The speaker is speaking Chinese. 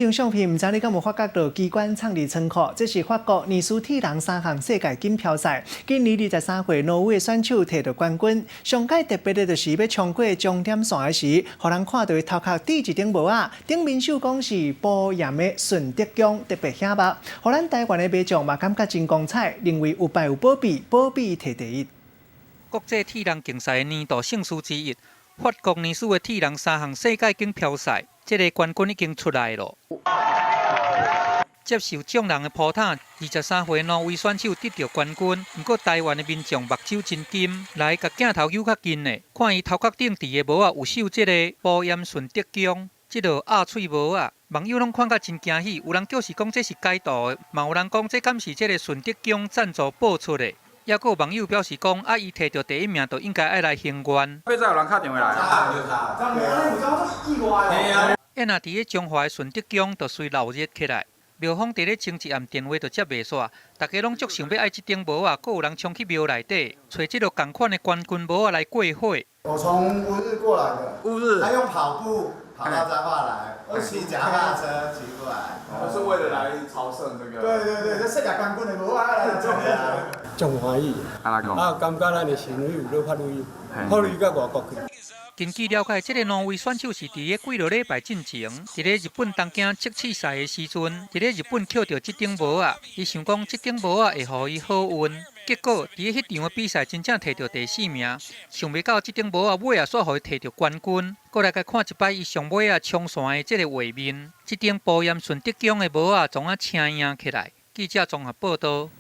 张相片，唔知你敢有发觉到机关创立称号？这是法国尼斯铁人3项世界锦标赛，今年23岁挪威选手摕到冠军。上届特别的就是要冲过终点线的时，互人看到伊头壳戴一顶帽仔，顶面绣讲是保严的顺德宫，特别显目。互咱台湾的民众嘛感觉真光彩，认为有败有保庇，保庇摕第一。国际铁人竞赛年度胜事之一，法国尼斯的铁人3项世界锦标赛，这个冠军已经出来了。接受众人的扑打，23岁挪威选手得到冠军。不过台湾的民众目睭真金，来甲镜头扭较近的，看伊头壳顶戴的帽仔有绣这个保严顺德宫，这个鸭喙帽仔，网友拢看甲真惊喜。有人就是讲这是改图的，嘛有人讲这敢是这个顺德宫赞助播出的。也有网友表示讲，伊摕到第一名，就应该爱来兴愿。要再有人打电话来。因若伫咧中华的顺德宫，就随闹热起来。庙方伫咧清一暗电话就接袂煞，大家拢足想要爱这顶帽仔，阁有人冲去庙内底找这个同款的冠军帽仔来过火。我从乌日过来的，乌日，他用跑步跑到彰化来，我骑脚踏车骑过来，是为了来朝圣这个。对，这世界冠军的帽仔来做啊，真欢喜。感觉咱的行为有咧发挥，发挥到外国去。根据了解，这个挪威选手是伫咧几落礼拜进前，伫咧日本东京测试赛的时阵，伫咧日本捡到这顶帽仔，伊想讲这顶帽仔会予伊好运。结果伫咧迄场的比赛真正摕到第4名，想袂到这顶帽仔尾也煞予伊摕到冠军。过来甲看一摆伊上尾啊冲线的这个画面，这顶保严顺德宫的帽仔总啊青扬起来。记者综合报道。